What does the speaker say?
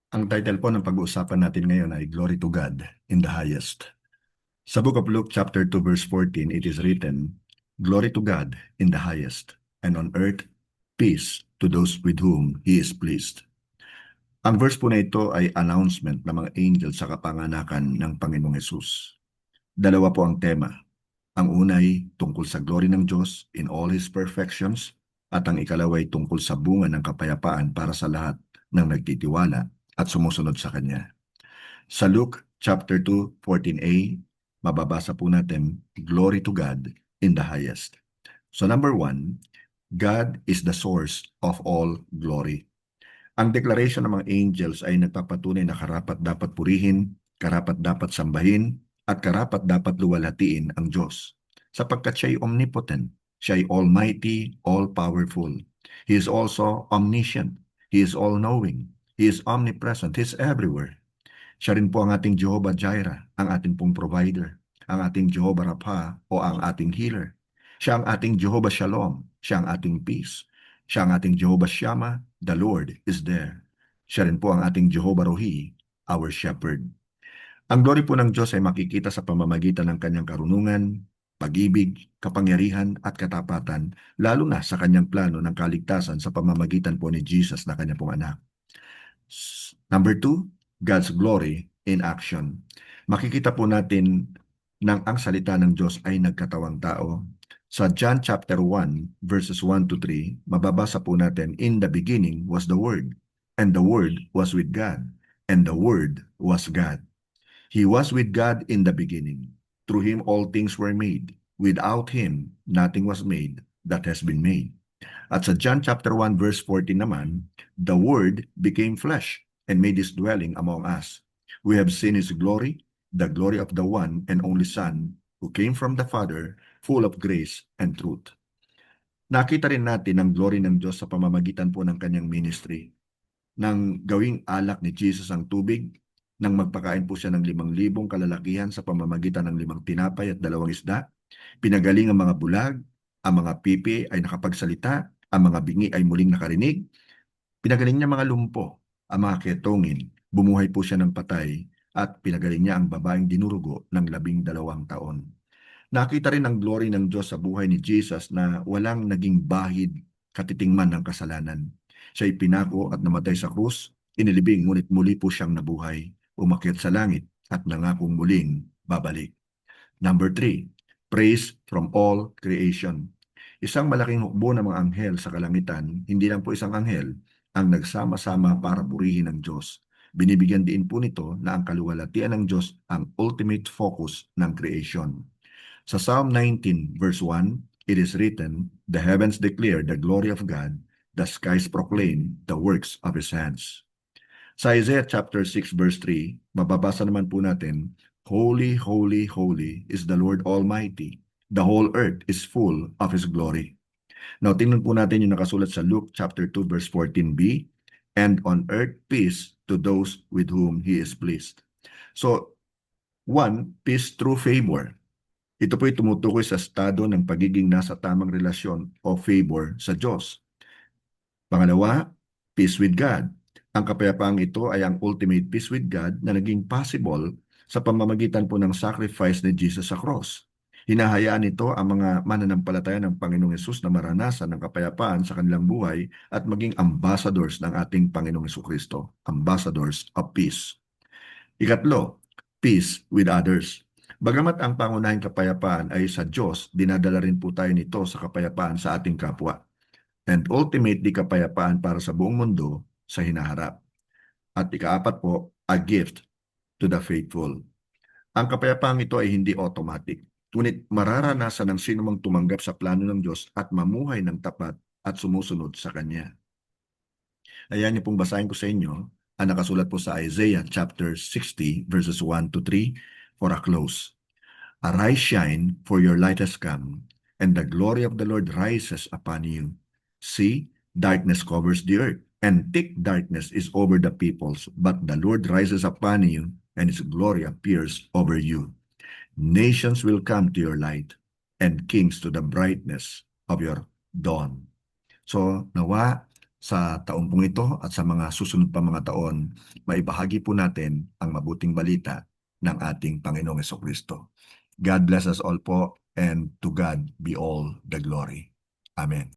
Ang title po ng pag-uusapan natin ngayon ay Glory to God in the Highest. Sa Book of Luke chapter 2 verse 14, it is written, Glory to God in the highest, and on earth peace to those with whom He is pleased. Ang verse po na ito ay announcement ng mga angel sa kapanganakan ng Panginoong Hesus. Dalawa po ang tema. Ang una ay tungkol sa glory ng Diyos in all His perfections, at ang ikalawa ay tungkol sa bunga ng kapayapaan para sa lahat ng nagtitiwala at sumusunod sa Kanya. Sa Luke chapter 2, 14a, mababasa po natin, Glory to God in the highest. So number 1, God is the source of all glory. Ang declaration ng mga angels ay nagpapatunay na karapat dapat purihin, karapat dapat sambahin, at karapat dapat luwalhatiin ang Diyos. Sapagkat siya ay omnipotent, siya ay almighty, all-powerful. He is also omniscient, He is all-knowing, He is omnipresent, He is everywhere. Siya rin po ang ating Jehovah Jireh, ang ating pong provider, ang ating Jehovah Rapha o ang ating healer. Siya ang ating Jehovah Shalom, siya ang ating peace. Siya ang ating Jehovah Shammah, the Lord is there. Siya rin po ang ating Jehovah Rohi, our shepherd. Ang glory po ng Diyos ay makikita sa pamamagitan ng kanyang karunungan, pag-ibig, kapangyarihan at katapatan, lalo na sa kanyang plano ng kaligtasan sa pamamagitan po ni Jesus na kanyang pong anak. Number 2, God's glory in action. Makikita po natin nang ang salita ng Diyos ay nagkatawang tao. Sa John chapter 1 verses 1 to 3, mababasa po natin, In the beginning was the Word, and the Word was with God, and the Word was God. He was with God in the beginning. Through Him all things were made. Without Him, nothing was made that has been made. At sa John chapter 1 verse 14 naman, the Word became flesh and made His dwelling among us. We have seen His glory, the glory of the one and only Son, who came from the Father, full of grace and truth. Nakita rin natin ang glory ng Diyos sa pamamagitan po ng kanyang ministry. Nang gawing alak ni Jesus ang tubig, nang magpakain po siya ng 5,000 kalalakihan sa pamamagitan ng 5 tinapay at 2 isda, pinagaling ang mga bulag, ang mga pipi ay nakapagsalita, ang mga bingi ay muling nakarinig, pinagaling niya mga lumpo, ang mga ketongin, bumuhay po siya ng patay, at pinagaling niya ang babaeng dinurugo ng 12 taon. Nakita rin ang glory ng Diyos sa buhay ni Jesus na walang naging bahid katitingman ng kasalanan. Siya'y pinako at namatay sa krus, inilibing ngunit muli po siyang nabuhay, umakyat sa langit at nangakong muling babalik. Number 3, praise from all creation. Isang malaking hukbo ng mga anghel sa kalangitan, hindi lang po isang anghel, ang nagsama-sama para purihin ang Diyos. Binibigyan din po nito na ang kaluwalhatian ng Diyos ang ultimate focus ng creation. Sa Psalm 19 verse 1, it is written, The heavens declare the glory of God, the skies proclaim the works of His hands. Sa Isaiah chapter 6 verse 3, mababasa naman po natin, Holy, holy, holy is the Lord Almighty. The whole earth is full of His glory. Now, tingnan po natin yung nakasulat sa Luke chapter 2 verse 14b, And on earth peace to those with whom He is pleased. So, 1, peace through favor. Ito po'y tumutukoy sa estado ng pagiging nasa tamang relasyon o favor sa Diyos. Pangalawa, peace with God. Ang kapayapaang ito ay ang ultimate peace with God na naging possible sa pamamagitan po ng sacrifice ni Jesus sa cross. Hinahayaan ito ang mga mananampalataya ng Panginoong Hesus na maranasan ng kapayapaan sa kanilang buhay at maging ambassadors ng ating Panginoong Hesukristo, ambassadors of peace. Ikatlo, peace with others. Bagamat ang pangunahing kapayapaan ay sa Diyos, dinadala rin po tayo nito sa kapayapaan sa ating kapwa. And ultimately, kapayapaan para sa buong mundo sa hinaharap. At ikaapat po, a gift to the faithful. Ang kapayapaang ito ay hindi automatic, ngunit mararanasan ng sinumang tumanggap sa plano ng Diyos at mamuhay ng tapat at sumusunod sa Kanya. Ayan niyo pong basahin ko sa inyo ang nakasulat po sa Isaiah chapter 60 verses 1 to 3 for a close. Arise, shine, for your light has come, and the glory of the Lord rises upon you. See, darkness covers the earth, and thick darkness is over the peoples, but the Lord rises upon you, and His glory appears over you. Nations will come to your light, and kings to the brightness of your dawn. So, nawa, sa taon pong ito at sa mga susunod pa mga taon, maibahagi po natin ang mabuting balita ng ating Panginoong Hesukristo. God bless us all po, and to God be all the glory. Amen.